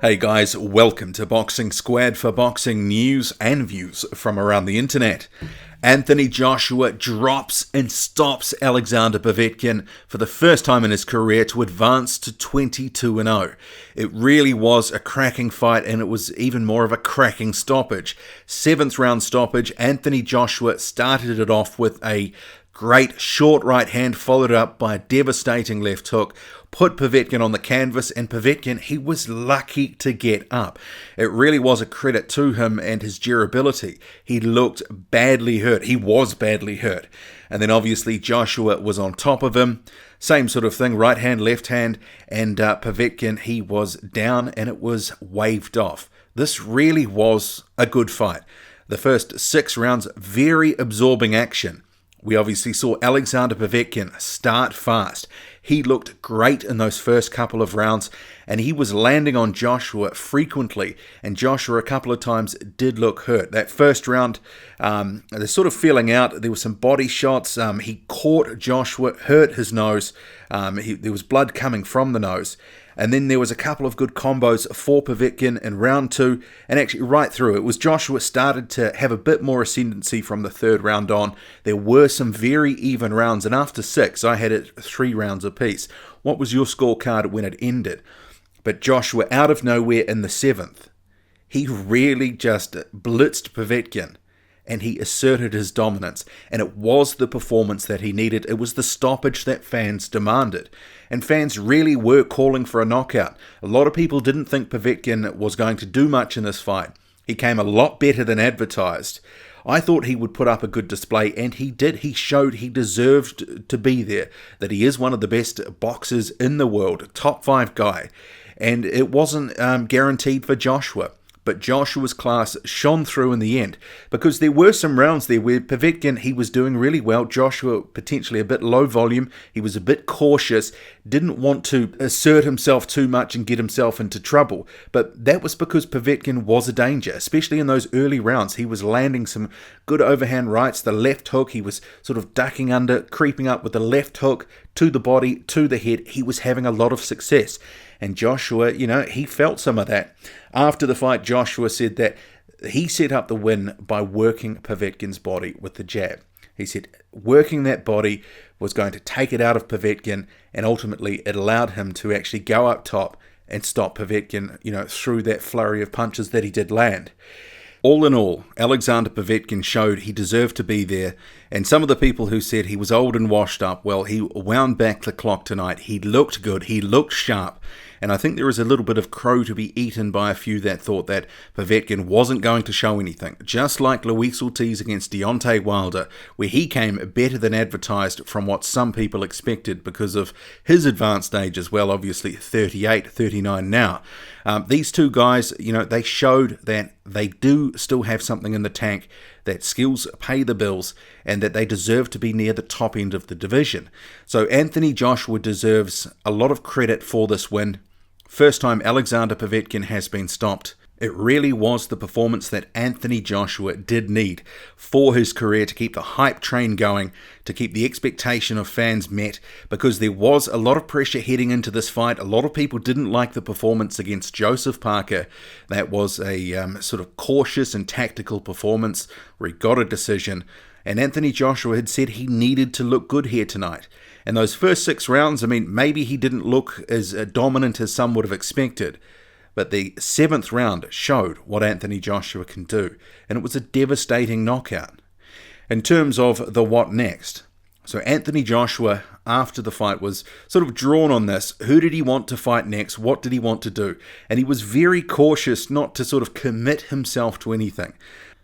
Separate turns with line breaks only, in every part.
Hey guys, welcome to Boxing Squad for boxing news and views from around the internet. Anthony Joshua drops and stops Alexander Povetkin for the first time in his career to advance to 22-0. It really was a cracking fight, and it was even more of a cracking stoppage. 7th round stoppage. Anthony Joshua started it off with a great short right hand, followed up by a devastating left hook, put Povetkin on the canvas, and Povetkin, he was lucky to get up. It really was a credit to him and his durability. He looked badly hurt. He was badly hurt. And then obviously Joshua was on top of him. Same sort of thing, right hand, left hand, and Povetkin, he was down and it was waved off. This really was a good fight. The first 6 rounds, very absorbing action. We obviously saw Alexander Povetkin start fast. He looked great in those first couple of rounds, and he was landing on Joshua frequently, and Joshua a couple of times did look hurt. That first round, they're sort of feeling out. There were some body shots. He caught Joshua, hurt his nose. There was blood coming from the nose. And then there was a couple of good combos for Povetkin in round 2, and actually right through. It was Joshua started to have a bit more ascendancy from the 3rd round on. There were some very even rounds, and after 6, I had it 3 rounds apiece. What was your scorecard when it ended? But Joshua, out of nowhere in the 7th, he really just blitzed Povetkin, and he asserted his dominance, and it was the performance that he needed. It was the stoppage that fans demanded, and fans really were calling for a knockout. A lot of people didn't think Povetkin was going to do much in this fight. He came a lot better than advertised. I thought he would put up a good display, and he did. He showed he deserved to be there, that he is one of the best boxers in the world, top 5 guy, and it wasn't guaranteed for Joshua. But Joshua's class shone through in the end, because there were some rounds there where Povetkin, he was doing really well. Joshua potentially a bit low volume. He was a bit cautious, didn't want to assert himself too much and get himself into trouble. But that was because Povetkin was a danger, especially in those early rounds. He was landing some good overhand rights. The left hook, he was sort of ducking under, creeping up with the left hook to the body, to the head. He was having a lot of success. And Joshua, he felt some of that. After the fight, Joshua said that he set up the win by working Povetkin's body with the jab. He said working that body was going to take it out of Povetkin, and ultimately it allowed him to actually go up top and stop Povetkin, through that flurry of punches that he did land. All in all, Alexander Povetkin showed he deserved to be there, and some of the people who said he was old and washed up, well, he wound back the clock tonight. He looked good, he looked sharp, and I think there is a little bit of crow to be eaten by a few that thought that Povetkin wasn't going to show anything, just like Luis Ortiz against Deontay Wilder, where he came better than advertised from what some people expected because of his advanced age as well, obviously 38, 39 now. These two guys, they showed that they do still have something in the tank, that skills pay the bills, and that they deserve to be near the top end of the division. So Anthony Joshua deserves a lot of credit for this win. First time Alexander Povetkin has been stopped. It really was the performance that Anthony Joshua did need for his career to keep the hype train going, to keep the expectation of fans met, because there was a lot of pressure heading into this fight. A lot of people didn't like the performance against Joseph Parker. That was a sort of cautious and tactical performance where he got a decision. And Anthony Joshua had said he needed to look good here tonight. And those first 6 rounds, maybe he didn't look as dominant as some would have expected. But the 7th round showed what Anthony Joshua can do, and it was a devastating knockout. In terms of the what next, so Anthony Joshua, after the fight, was sort of drawn on this. Who did he want to fight next? What did he want to do? And he was very cautious not to sort of commit himself to anything.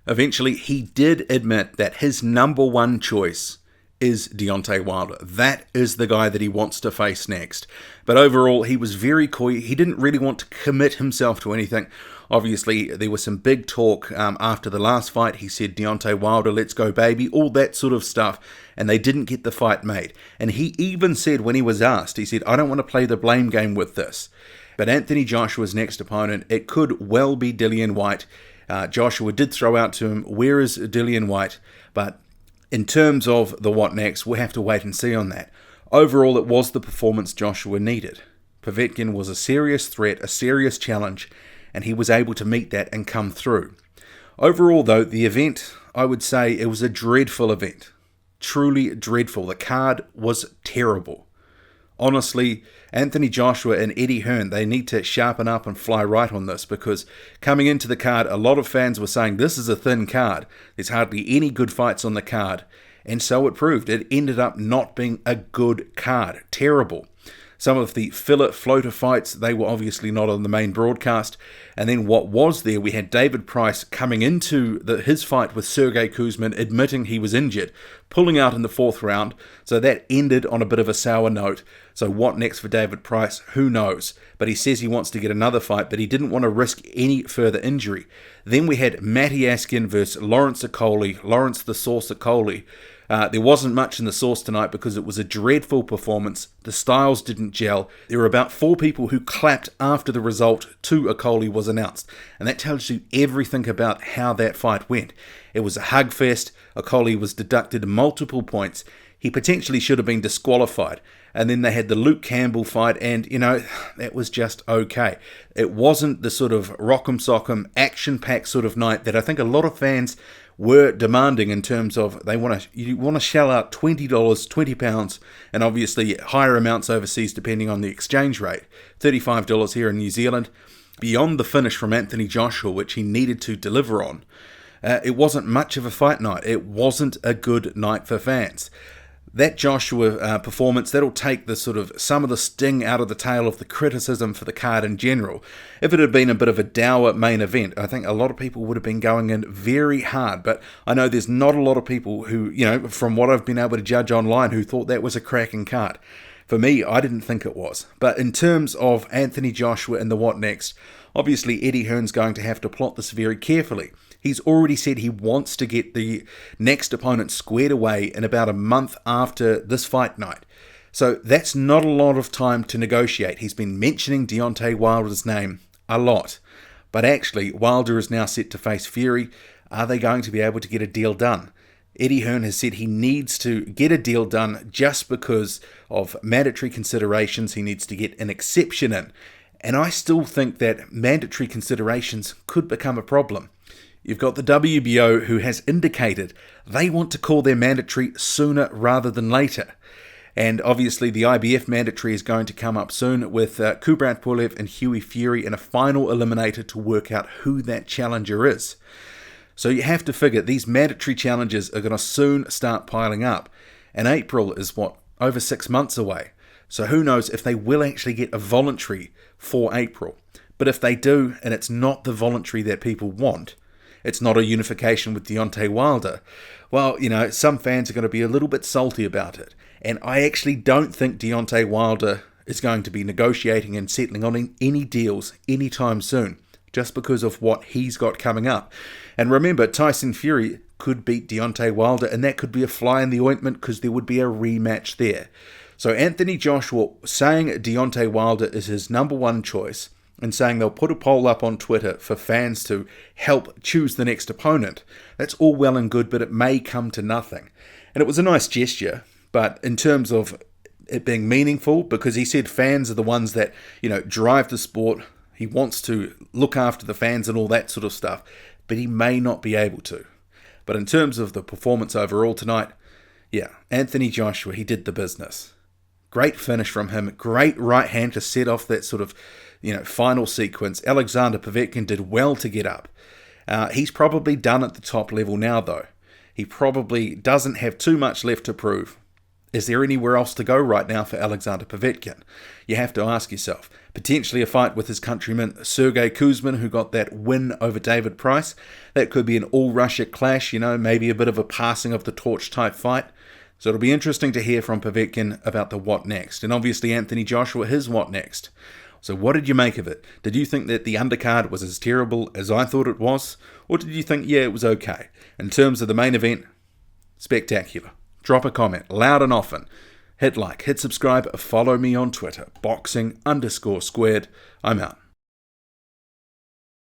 Eventually, he did admit that his number 1 choice is Deontay Wilder. That is the guy that he wants to face next. But overall, he was very coy. He didn't really want to commit himself to anything. Obviously, there was some big talk after the last fight. He said, Deontay Wilder, let's go baby, all that sort of stuff. And they didn't get the fight made. And he even said when he was asked, he said, I don't want to play the blame game with this. But Anthony Joshua's next opponent, it could well be Dillian Whyte. Joshua did throw out to him, where is Dillian Whyte? But in terms of the what next, we'll have to wait and see on that. Overall, it was the performance Joshua needed. Povetkin was a serious threat, a serious challenge, and he was able to meet that and come through. Overall, though, the event, I would say it was a dreadful event. Truly dreadful. The card was terrible. Honestly, Anthony Joshua and Eddie Hearn, they need to sharpen up and fly right on this, because coming into the card, a lot of fans were saying this is a thin card. There's hardly any good fights on the card. And so it proved. It ended up not being a good card. Terrible. Some of the filler floater fights, they were obviously not on the main broadcast. And then what was there, we had David Price coming into his fight with Sergey Kuzmin, admitting he was injured, pulling out in the 4th round. So that ended on a bit of a sour note. So what next for David Price? Who knows? But he says he wants to get another fight, but he didn't want to risk any further injury. Then we had Matty Askin versus Lawrence Okoli, Lawrence the Sauce Okoli. There wasn't much in the sauce tonight because it was a dreadful performance. The styles didn't gel. There were about 4 people who clapped after the result to Okoli was announced. And that tells you everything about how that fight went. It was a hugfest. Okoli was deducted multiple points. He potentially should have been disqualified. And then they had the Luke Campbell fight, and, that was just okay. It wasn't the sort of rock'em sock'em, action-packed sort of night that I think a lot of fans were demanding, in terms of you want to shell out $20, £20, and obviously higher amounts overseas depending on the exchange rate. $35 here in New Zealand. Beyond the finish from Anthony Joshua, which he needed to deliver on, it wasn't much of a fight night. It wasn't a good night for fans. That Joshua performance, that'll take the sort of some of the sting out of the tail of the criticism for the card in general. If it had been a bit of a dour main event, I think a lot of people would have been going in very hard. But I know there's not a lot of people who, from what I've been able to judge online, who thought that was a cracking card. For me, I didn't think it was. But in terms of Anthony Joshua and the what next, obviously Eddie Hearn's going to have to plot this very carefully. He's already said he wants to get the next opponent squared away in about a month after this fight night. So that's not a lot of time to negotiate. He's been mentioning Deontay Wilder's name a lot. But actually, Wilder is now set to face Fury. Are they going to be able to get a deal done? Eddie Hearn has said he needs to get a deal done just because of mandatory considerations. He needs to get an exception in. And I still think that mandatory considerations could become a problem. You've got the WBO, who has indicated they want to call their mandatory sooner rather than later. And obviously the IBF mandatory is going to come up soon with Kubrat Pulev and Hughie Fury in a final eliminator to work out who that challenger is. So you have to figure these mandatory challenges are going to soon start piling up. And April is over 6 months away. So who knows if they will actually get a voluntary for April. But if they do, and it's not the voluntary that people want, it's not a unification with Deontay Wilder, well, some fans are going to be a little bit salty about it. And I actually don't think Deontay Wilder is going to be negotiating and settling on any deals anytime soon, just because of what he's got coming up. And remember, Tyson Fury could beat Deontay Wilder, and that could be a fly in the ointment because there would be a rematch there. So Anthony Joshua saying Deontay Wilder is his number one choice, and saying they'll put a poll up on Twitter for fans to help choose the next opponent. That's all well and good, but it may come to nothing. And it was a nice gesture, but in terms of it being meaningful, because he said fans are the ones that, drive the sport. He wants to look after the fans and all that sort of stuff, but he may not be able to. But in terms of the performance overall tonight, Anthony Joshua, he did the business. Great finish from him. Great right hand to set off that sort of, final sequence. Alexander Povetkin did well to get up. He's probably done at the top level now, though. He probably doesn't have too much left to prove. Is there anywhere else to go right now for Alexander Povetkin? You have to ask yourself. Potentially a fight with his countryman Sergey Kuzmin, who got that win over David Price. That could be an all-Russia clash, maybe a bit of a passing of the torch type fight. So it'll be interesting to hear from Povetkin about the what next. And obviously Anthony Joshua, his what next. So what did you make of it? Did you think that the undercard was as terrible as I thought it was? Or did you think, it was okay? In terms of the main event, spectacular. Drop a comment, loud and often. Hit like, hit subscribe, follow me on Twitter, boxing_squared. I'm out.